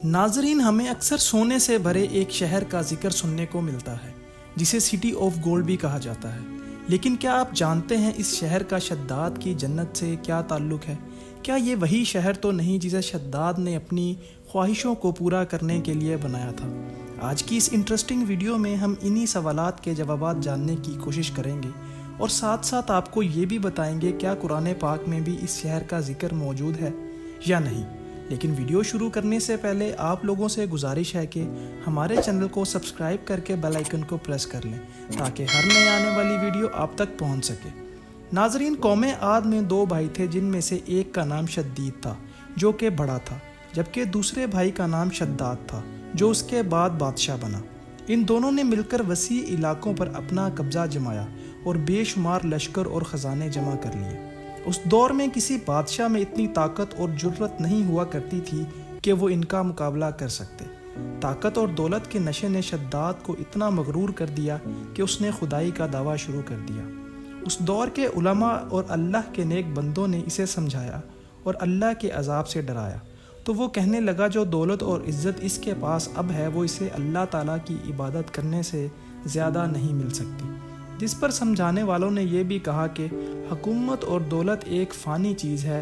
ناظرین، ہمیں اکثر سونے سے بھرے ایک شہر کا ذکر سننے کو ملتا ہے جسے سٹی آف گولڈ بھی کہا جاتا ہے، لیکن کیا آپ جانتے ہیں اس شہر کا شداد کی جنت سے کیا تعلق ہے؟ کیا یہ وہی شہر تو نہیں جسے شداد نے اپنی خواہشوں کو پورا کرنے کے لیے بنایا تھا؟ آج کی اس انٹرسٹنگ ویڈیو میں ہم انہی سوالات کے جوابات جاننے کی کوشش کریں گے اور ساتھ ساتھ آپ کو یہ بھی بتائیں گے کیا قرآن پاک میں بھی اس شہر کا ذکر موجود ہے یا نہیں۔ لیکن ویڈیو شروع کرنے سے پہلے آپ لوگوں سے گزارش ہے کہ ہمارے چینل کو سبسکرائب کر کے بیل آئیکن کو پریس کر لیں تاکہ ہر نئے آنے والی ویڈیو آپ تک پہنچ سکے۔ ناظرین، قوم عاد میں 2 بھائی تھے جن میں سے ایک کا نام شدید تھا جو کہ بڑا تھا، جبکہ دوسرے بھائی کا نام شداد تھا جو اس کے بعد بادشاہ بنا۔ ان دونوں نے مل کر وسیع علاقوں پر اپنا قبضہ جمایا اور بے شمار لشکر اور خزانے جمع کر لیے۔ اس دور میں کسی بادشاہ میں اتنی طاقت اور جرت نہیں ہوا کرتی تھی کہ وہ ان کا مقابلہ کر سکتے۔ طاقت اور دولت کے نشے نے شداد کو اتنا مغرور کر دیا کہ اس نے خدائی کا دعویٰ شروع کر دیا۔ اس دور کے علماء اور اللہ کے نیک بندوں نے اسے سمجھایا اور اللہ کے عذاب سے ڈرایا، تو وہ کہنے لگا جو دولت اور عزت اس کے پاس اب ہے وہ اسے اللہ تعالیٰ کی عبادت کرنے سے زیادہ نہیں مل سکتی۔ جس پر سمجھانے والوں نے یہ بھی کہا کہ حکومت اور دولت ایک فانی چیز ہے،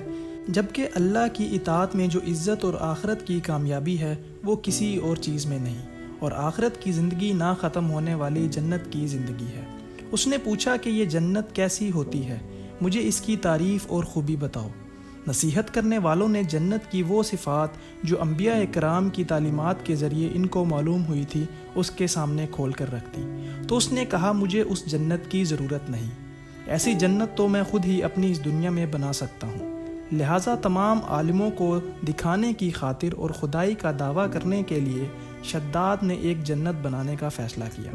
جبکہ اللہ کی اطاعت میں جو عزت اور آخرت کی کامیابی ہے وہ کسی اور چیز میں نہیں، اور آخرت کی زندگی نہ ختم ہونے والی جنت کی زندگی ہے۔ اس نے پوچھا کہ یہ جنت کیسی ہوتی ہے، مجھے اس کی تعریف اور خوبی بتاؤ۔ نصیحت کرنے والوں نے جنت کی وہ صفات جو انبیاء کرام کی تعلیمات کے ذریعے ان کو معلوم ہوئی تھی اس کے سامنے کھول کر رکھ دی، تو اس نے کہا مجھے اس جنت کی ضرورت نہیں، ایسی جنت تو میں خود ہی اپنی اس دنیا میں بنا سکتا ہوں۔ لہٰذا تمام عالموں کو دکھانے کی خاطر اور خدائی کا دعویٰ کرنے کے لیے شداد نے ایک جنت بنانے کا فیصلہ کیا۔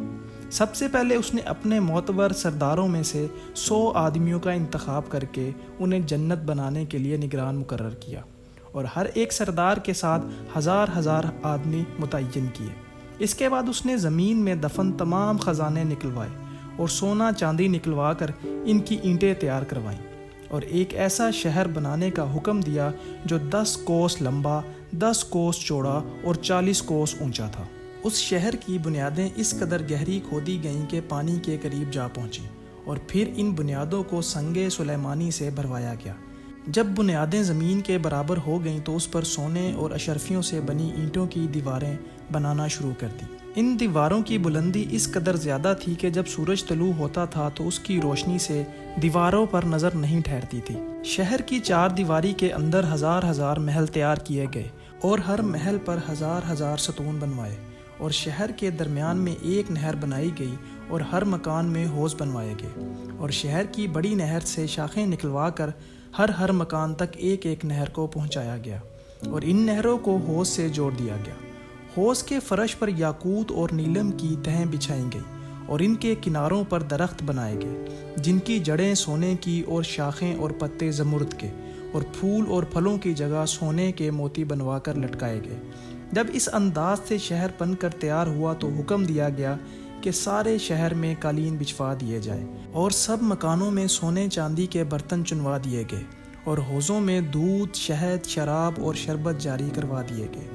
سب سے پہلے اس نے اپنے معتبر سرداروں میں سے 100 آدمیوں کا انتخاب کر کے انہیں جنت بنانے کے لیے نگران مقرر کیا، اور ہر ایک سردار کے ساتھ ہزار آدمی متعین کیے۔ اس کے بعد اس نے زمین میں دفن تمام خزانے نکلوائے اور سونا چاندی نکلوا کر ان کی اینٹیں تیار کروائیں، اور ایک ایسا شہر بنانے کا حکم دیا جو 10 کوس لمبا، 10 کوس چوڑا اور 40 کوس اونچا تھا۔ اس شہر کی بنیادیں اس قدر گہری کھودی گئیں کہ پانی کے قریب جا پہنچیں، اور پھر ان بنیادوں کو سنگ سلیمانی سے بھروایا گیا۔ جب بنیادیں زمین کے برابر ہو گئیں تو اس پر سونے اور اشرفیوں سے بنی اینٹوں کی دیواریں بنانا شروع کر دی۔ ان دیواروں کی بلندی اس قدر زیادہ تھی کہ جب سورج طلوع ہوتا تھا تو اس کی روشنی سے دیواروں پر نظر نہیں ٹھہرتی تھی۔ شہر کی 4 دیواری کے اندر ہزار محل تیار کیے گئے، اور ہر محل پر ہزار ستون بنوائے، اور شہر کے درمیان میں ایک نہر بنائی گئی، اور ہر مکان میں حوض بنوائے گئے، اور شہر کی بڑی نہر سے شاخیں نکلوا کر ہر مکان تک ایک نہر کو پہنچایا گیا، اور ان نہروں کو حوض سے جوڑ دیا گیا۔ حوض کے فرش پر یاقوت اور نیلم کی تہیں بچھائیں گئی، اور ان کے کناروں پر درخت بنائے گئے جن کی جڑیں سونے کی اور شاخیں اور پتے زمرد کے، اور پھول اور پھلوں کی جگہ سونے کے موتی بنوا کر لٹکائے گئے۔ جب اس انداز سے شہر بن کر تیار ہوا تو حکم دیا گیا کہ سارے شہر میں قالین بچھوا دیے جائیں، اور سب مکانوں میں سونے چاندی کے برتن چنوا دیے گئے، اور حوضوں میں دودھ، شہد، شراب اور شربت جاری کروا دیے گئے۔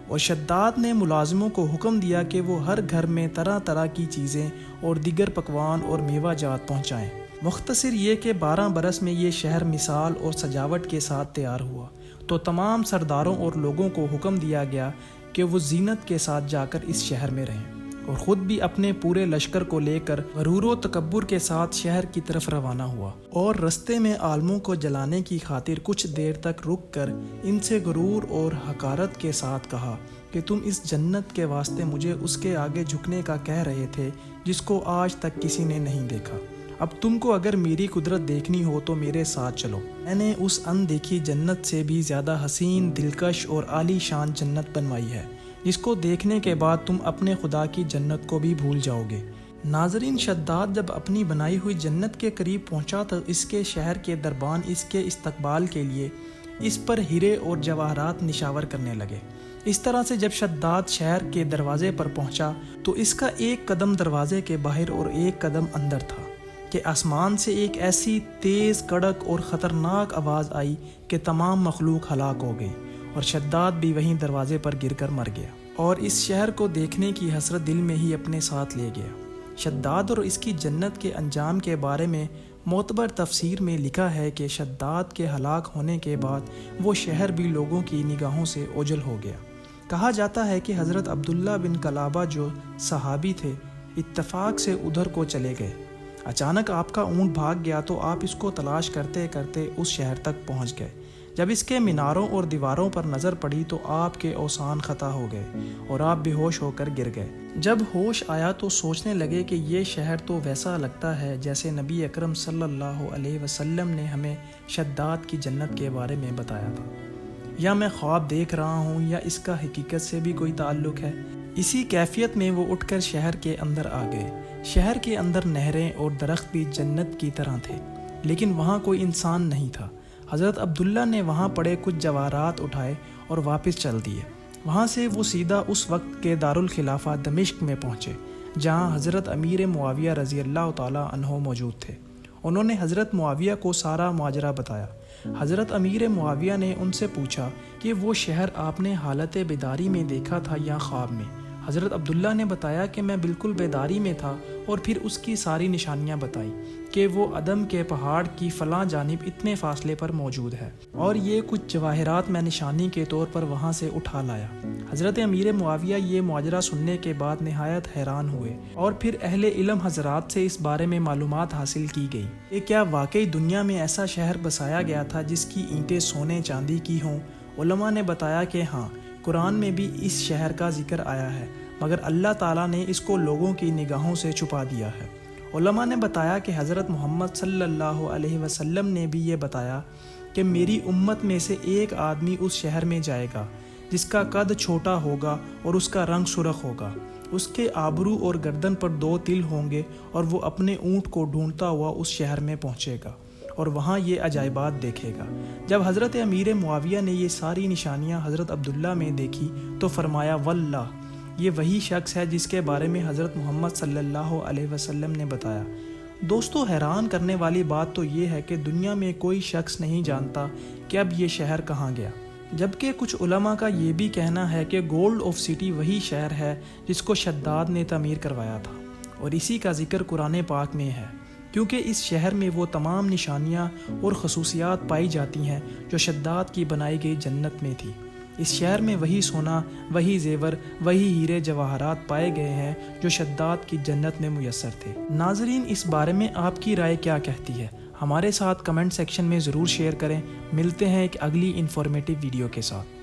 اور شداد نے ملازموں کو حکم دیا کہ وہ ہر گھر میں طرح کی چیزیں اور دیگر پکوان اور میوہ جات پہنچائیں۔ مختصر یہ کہ 12 برس میں یہ شہر مثال اور سجاوٹ کے ساتھ تیار ہوا، تو تمام سرداروں اور لوگوں کو حکم دیا گیا کہ وہ زینت کے ساتھ جا کر اس شہر میں رہیں، اور خود بھی اپنے پورے لشکر کو لے کر غرور و تکبر کے ساتھ شہر کی طرف روانہ ہوا، اور رستے میں عالموں کو جلانے کی خاطر کچھ دیر تک رک کر ان سے غرور اور حقارت کے ساتھ کہا کہ تم اس جنت کے واسطے مجھے اس کے آگے جھکنے کا کہہ رہے تھے جس کو آج تک کسی نے نہیں دیکھا۔ اب تم کو اگر میری قدرت دیکھنی ہو تو میرے ساتھ چلو، میں نے اس ان دیکھی جنت سے بھی زیادہ حسین، دلکش اور عالی شان جنت بنوائی ہے جس کو دیکھنے کے بعد تم اپنے خدا کی جنت کو بھی بھول جاؤ گے۔ ناظرین، شداد جب اپنی بنائی ہوئی جنت کے قریب پہنچا تو اس کے شہر کے دربان اس کے استقبال کے لیے اس پر ہیرے اور جواہرات نشاور کرنے لگے۔ اس طرح سے جب شداد شہر کے دروازے پر پہنچا تو اس کا ایک قدم دروازے کے باہر اور ایک قدم اندر تھا کہ آسمان سے ایک ایسی تیز، کڑک اور خطرناک آواز آئی کہ تمام مخلوق ہلاک ہو گئی، اور شداد بھی وہیں دروازے پر گر کر مر گیا اور اس شہر کو دیکھنے کی حسرت دل میں ہی اپنے ساتھ لے گیا۔ شداد اور اس کی جنت کے انجام کے بارے میں معتبر تفسیر میں لکھا ہے کہ شداد کے ہلاک ہونے کے بعد وہ شہر بھی لوگوں کی نگاہوں سے اوجھل ہو گیا۔ کہا جاتا ہے کہ حضرت عبداللہ بن کلابہ جو صحابی تھے اتفاق سے ادھر کو چلے گئے۔ اچانک آپ کا اونٹ بھاگ گیا تو آپ اس کو تلاش کرتے کرتے اس شہر تک پہنچ گئے۔ جب اس کے میناروں اور دیواروں پر نظر پڑی تو آپ کے اوسان خطا ہو گئے اور آپ بے ہوش ہو کر گر گئے۔ جب ہوش آیا تو سوچنے لگے کہ یہ شہر تو ویسا لگتا ہے جیسے نبی اکرم صلی اللہ علیہ وسلم نے ہمیں شداد کی جنت کے بارے میں بتایا تھا، یا میں خواب دیکھ رہا ہوں یا اس کا حقیقت سے بھی کوئی تعلق ہے۔ اسی کیفیت میں وہ اٹھ کر شہر کے اندر آ گئے۔ شہر کے اندر نہریں اور درخت بھی جنت کی طرح تھے، لیکن وہاں کوئی انسان نہیں تھا۔ حضرت عبداللہ نے وہاں پڑے کچھ جواہرات اٹھائے اور واپس چل دیے۔ وہاں سے وہ سیدھا اس وقت کے دارالخلافہ دمشق میں پہنچے، جہاں حضرت امیر معاویہ رضی اللہ تعالیٰ عنہ موجود تھے۔ انہوں نے حضرت معاویہ کو سارا ماجرا بتایا۔ حضرت امیر معاویہ نے ان سے پوچھا کہ وہ شہر آپ نے حالت بیداری میں دیکھا تھا یا خواب میں؟ حضرت عبداللہ نے بتایا کہ میں بالکل بیداری میں تھا، اور پھر اس کی ساری نشانیاں بتائیں کہ وہ عدم کے پہاڑ کی فلاں جانب اتنے فاصلے پر موجود ہے، اور یہ کچھ جواہرات میں نشانی کے طور پر وہاں سے اٹھا لایا۔ حضرت امیر معاویہ یہ ماجرا سننے کے بعد نہایت حیران ہوئے، اور پھر اہل علم حضرات سے اس بارے میں معلومات حاصل کی گئی کہ کیا واقعی دنیا میں ایسا شہر بسایا گیا تھا جس کی اینٹیں سونے چاندی کی ہوں۔ علماء نے بتایا کہ ہاں، قرآن میں بھی اس شہر کا ذکر آیا ہے، مگر اللہ تعالیٰ نے اس کو لوگوں کی نگاہوں سے چھپا دیا ہے۔ علماء نے بتایا کہ حضرت محمد صلی اللہ علیہ وسلم نے بھی یہ بتایا کہ میری امت میں سے ایک آدمی اس شہر میں جائے گا جس کا قد چھوٹا ہوگا اور اس کا رنگ سرخ ہوگا، اس کے آبرو اور گردن پر 2 تل ہوں گے، اور وہ اپنے اونٹ کو ڈھونڈتا ہوا اس شہر میں پہنچے گا اور وہاں یہ عجائبات دیکھے گا۔ جب حضرت امیر معاویہ نے یہ ساری نشانیاں حضرت عبداللہ میں دیکھی تو فرمایا واللہ، یہ وہی شخص ہے جس کے بارے میں حضرت محمد صلی اللہ علیہ وسلم نے بتایا۔ دوستو، حیران کرنے والی بات تو یہ ہے کہ دنیا میں کوئی شخص نہیں جانتا کہ اب یہ شہر کہاں گیا، جبکہ کچھ علماء کا یہ بھی کہنا ہے کہ گولڈ آف سٹی وہی شہر ہے جس کو شداد نے تعمیر کروایا تھا، اور اسی کا ذکر قرآن پاک میں ہے، کیونکہ اس شہر میں وہ تمام نشانیاں اور خصوصیات پائی جاتی ہیں جو شداد کی بنائی گئی جنت میں تھی۔ اس شہر میں وہی سونا، وہی زیور، وہی ہیرے جواہرات پائے گئے ہیں جو شداد کی جنت میں میسر تھے۔ ناظرین، اس بارے میں آپ کی رائے کیا کہتی ہے؟ ہمارے ساتھ کمنٹ سیکشن میں ضرور شیئر کریں۔ ملتے ہیں ایک اگلی انفارمیٹیو ویڈیو کے ساتھ۔